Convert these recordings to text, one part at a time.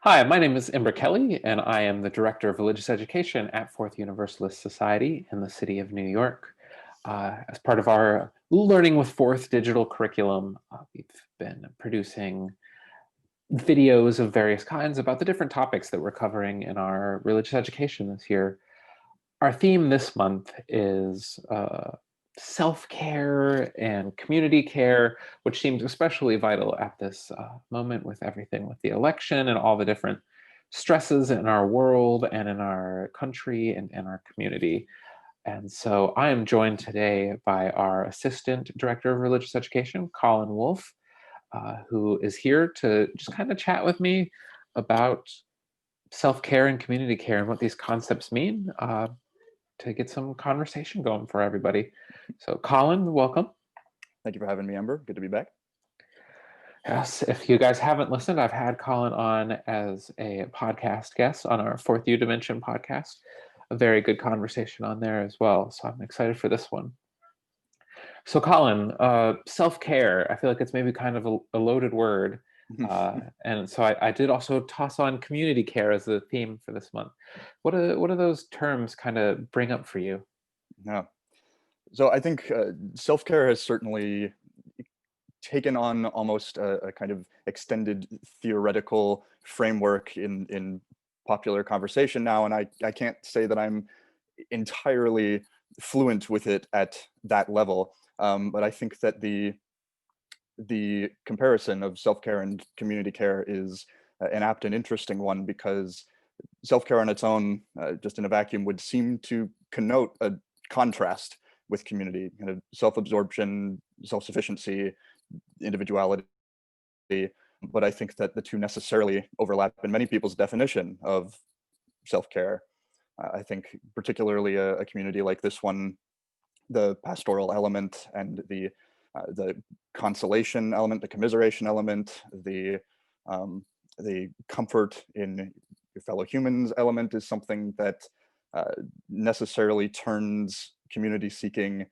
Hi, my name is Ember Kelley, and I am the Director of Religious Education at Fourth Universalist Society in the city of New York. As part of our Learning with Fourth digital curriculum, we've been producing videos of various kinds about the different topics that we're covering in our religious education this year. Our theme this month is self-care and community care, which seems especially vital at this moment with everything with the election and all the different stresses in our world and in our country and in our community. And so I am joined today by our Assistant Director of Religious Education, Colin Wulff, who is here to just kind of chat with me about self-care and community care and what these concepts mean. To get some conversation going for everybody. So Colin, welcome. Thank you for having me, Ember. Good to be back. Yes, if you guys haven't listened, I've had Colin on as a podcast guest on our Fourth U Dimension podcast. A very good conversation on there as well. So I'm excited for this one. So Colin, self-care, I feel like it's maybe kind of a loaded word. And so I did also toss on community care as the theme for this month. What do those terms kind of bring up for you? Yeah. So I think self-care has certainly taken on almost a kind of extended theoretical framework in popular conversation now, and I can't say that I'm entirely fluent with it at that level. But I think that the comparison of self-care and community care is an apt and interesting one, because self-care on its own, just in a vacuum, would seem to connote a contrast with community, kind of self-absorption, self-sufficiency, individuality. But I think that the two necessarily overlap in many people's definition of self-care. I think particularly a community like this one, the pastoral element and the consolation element, the commiseration element, the comfort in your fellow humans element is something that necessarily turns community seeking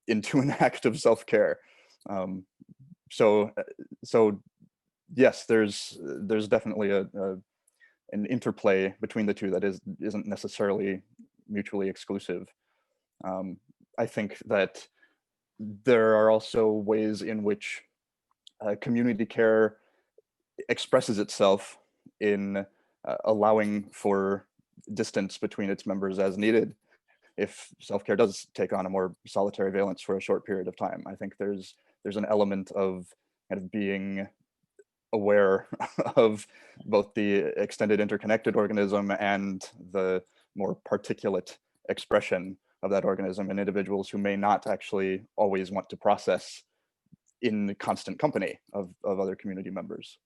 into an act of self-care. Um, so, so yes, there's definitely an interplay between the two that isn't necessarily mutually exclusive. Um, I think that there are also ways in which community care expresses itself in allowing for distance between its members as needed. If self-care does take on a more solitary valence for a short period of time, I think there's an element of kind of being aware of both the extended interconnected organism and the more particulate expression of that organism in individuals who may not actually always want to process in constant company of other community members.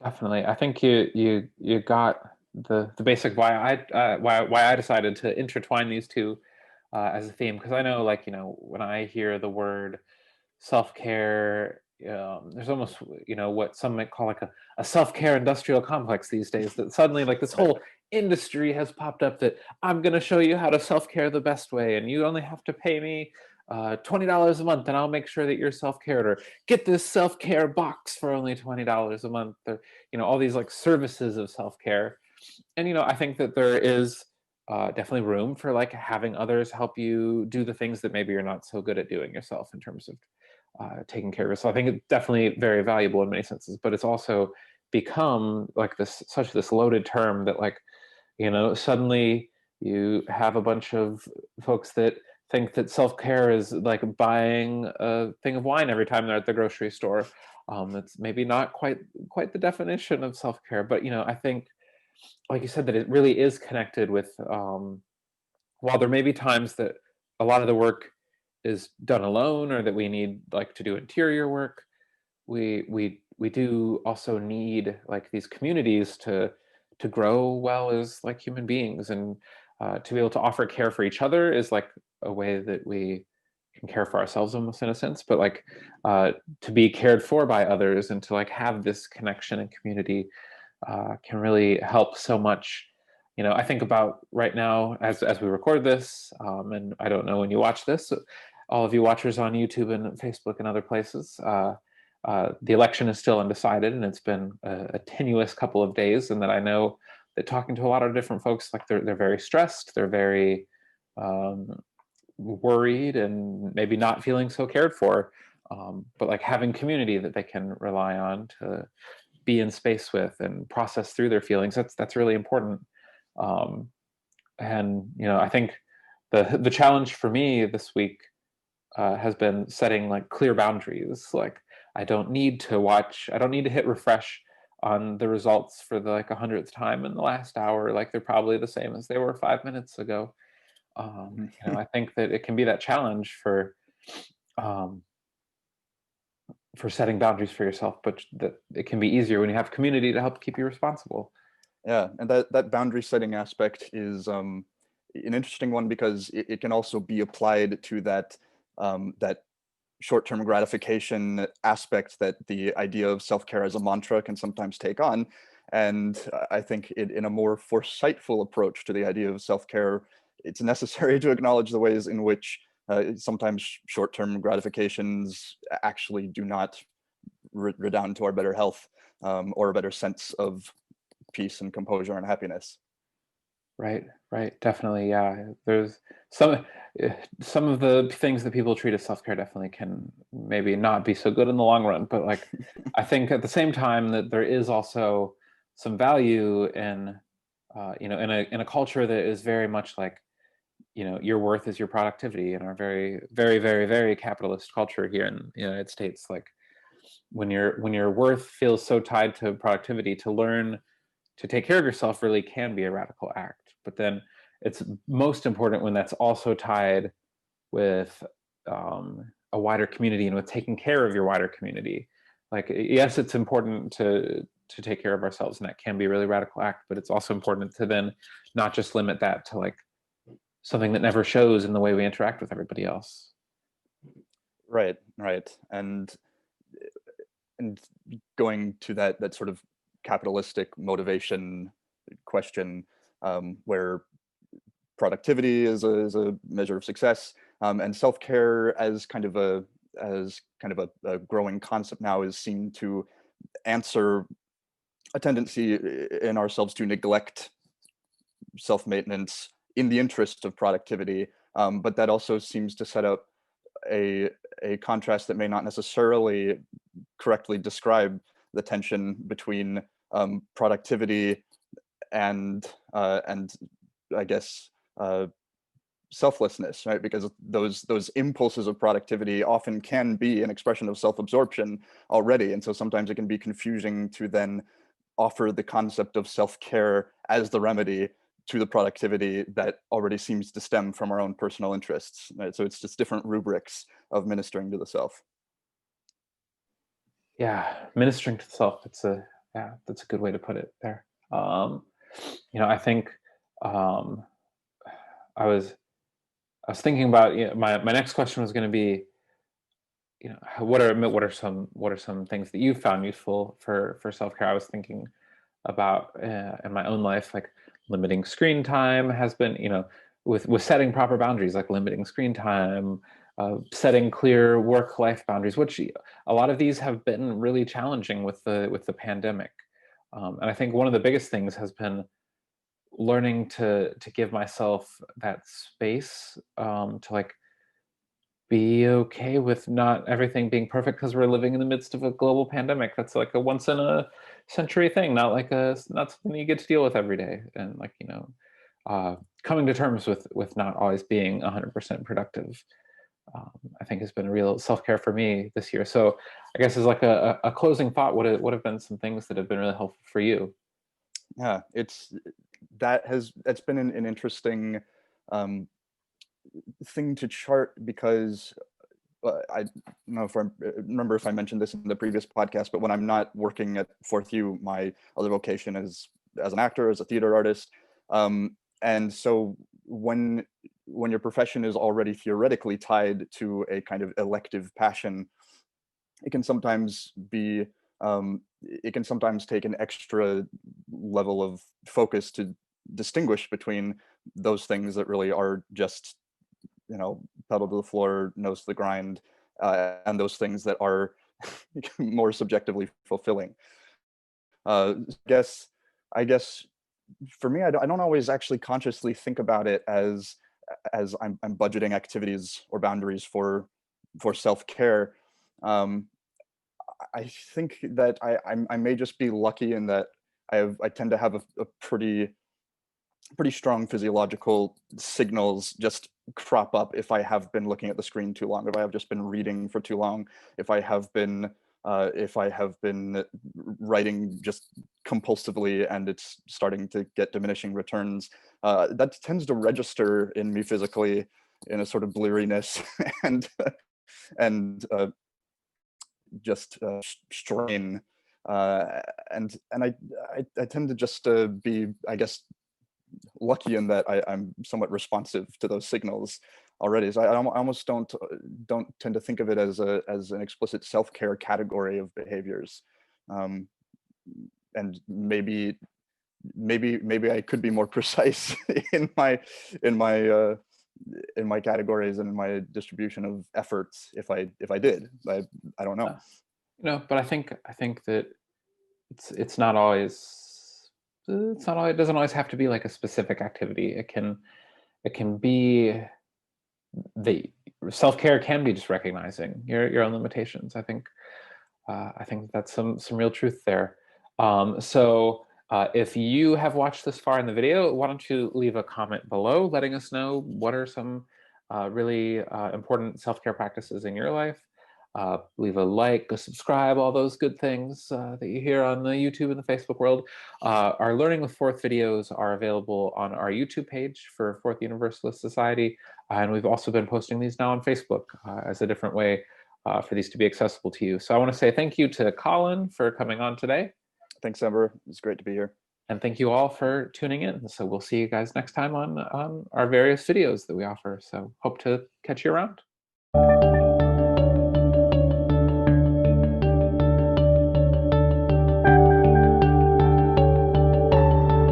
Definitely. I think you got the basic why I decided to intertwine these two as a theme, because I know, like, when I hear the word self-care, there's almost, what some might call like a self-care industrial complex these days, that suddenly like this whole industry has popped up that I'm going to show you how to self-care the best way, and you only have to pay me $20 a month and I'll make sure that you're self-cared, or get this self-care box for only $20 a month, or all these like services of self-care. And I think that there is definitely room for like having others help you do the things that maybe you're not so good at doing yourself in terms of taking care of yourself. I think it's definitely very valuable in many senses, but it's also become like this loaded term that, like, suddenly you have a bunch of folks that think that self-care is like buying a thing of wine every time they're at the grocery store. That's maybe not quite the definition of self-care, but I think, like you said, that it really is connected with, while there may be times that a lot of the work is done alone, or that we need like to do interior work, we do also need like these communities to grow well as like human beings, and to be able to offer care for each other is like a way that we can care for ourselves, almost in a sense, but like to be cared for by others and to like have this connection and community can really help so much. I think about right now as we record this, and I don't know when you watch this, all of you watchers on YouTube and Facebook and other places, the election is still undecided, and it's been a tenuous couple of days, and that I know that talking to a lot of different folks, like they're very stressed, they're very um, worried, and maybe not feeling so cared for. But like having community that they can rely on to be in space with and process through their feelings, that's really important. Um, and I think the challenge for me this week has been setting like clear boundaries. Like I don't need to hit refresh on the results for the like 100th time in the last hour. Like they're probably the same as they were 5 minutes ago. I think that it can be that challenge um, for setting boundaries for yourself, but that it can be easier when you have community to help keep you responsible. Yeah, and that boundary setting aspect is an interesting one, because it can also be applied to that short-term gratification aspect that the idea of self-care as a mantra can sometimes take on. And I think in a more foresightful approach to the idea of self-care, it's necessary to acknowledge the ways in which sometimes short-term gratifications actually do not redound to our better health, or a better sense of peace and composure and happiness. Right, definitely. Yeah, there's some some of the things that people treat as self-care definitely can maybe not be so good in the long run, but like I think at the same time that there is also some value in in a culture that is very much like your worth is your productivity, in our very very very very capitalist culture here in the United States. Like when your worth feels so tied to productivity, to learn to take care of yourself really can be a radical act. But then it's most important when that's also tied with a wider community and with taking care of your wider community. Like, yes, it's important to take care of ourselves, and that can be a really radical act. But it's also important to then not just limit that to like something that never shows in the way we interact with everybody else. Right, right. And going to that sort of capitalistic motivation question, where productivity is a measure of success, and self-care as kind of a growing concept now is seen to answer a tendency in ourselves to neglect self-maintenance in the interest of productivity. But that also seems to set up a contrast that may not necessarily correctly describe the tension between productivity and I guess selflessness, right? Because those impulses of productivity often can be an expression of self-absorption already, and so sometimes it can be confusing to then offer the concept of self-care as the remedy to the productivity that already seems to stem from our own personal interests, right? So it's just different rubrics of ministering to the self. Yeah, ministering to the self. That's a good way to put it there. Um, I think um, I was I was thinking about, my next question was going to be, what are some things that you found useful for self-care. I was thinking about in my own life, like limiting screen time has been, with setting proper boundaries, like limiting screen time, setting clear work-life boundaries, which a lot of these have been really challenging with the pandemic. And I think one of the biggest things has been learning to give myself that space, to like be okay with not everything being perfect, because we're living in the midst of a global pandemic that's like a once in a century thing, not something that you get to deal with every day. And like, coming to terms with not always being 100% productive, I think has been a real self-care for me this year. So I guess as like a closing thought, what have been some things that have been really helpful for you? Yeah, that's been an interesting um, thing to chart, because I don't know if I remember if I mentioned this in the previous podcast, but when I'm not working at Fourth U, my other vocation is as an actor, as a theater artist. And so when your profession is already theoretically tied to a kind of elective passion, it can sometimes be it can sometimes take an extra level of focus to distinguish between those things that really are just, pedal to the floor, nose to the grind, and those things that are more subjectively fulfilling. Uh, guess I guess for me, I don't always actually consciously think about it as I'm budgeting activities or boundaries for self-care. Um, I think that I may just be lucky in that I tend to have a pretty strong physiological signals just crop up if I have been looking at the screen too long, if I have just been reading for too long, if I have been writing just compulsively and it's starting to get diminishing returns. That tends to register in me physically in a sort of bleariness and and just strain. And I tend to just be, I guess, lucky in that I'm somewhat responsive to those signals already. So I almost don't tend to think of it as an explicit self-care category of behaviors. Um, and maybe I could be more precise in my categories and in my distribution of efforts if I did. I don't know. But I think that it's not always, it doesn't always have to be like a specific activity. It can be, the self-care can be just recognizing your own limitations. I think that's some real truth there. So if you have watched this far in the video, why don't you leave a comment below letting us know what are some really important self-care practices in your life. Leave a like, a subscribe, all those good things that you hear on the YouTube and the Facebook world. Our Learning with Fourth videos are available on our YouTube page for Fourth Universalist Society, and we've also been posting these now on Facebook as a different way for these to be accessible to you. So I want to say thank you to Colin for coming on today. Thanks, Ember. It's great to be here. And thank you all for tuning in. So we'll see you guys next time on our various videos that we offer. So hope to catch you around.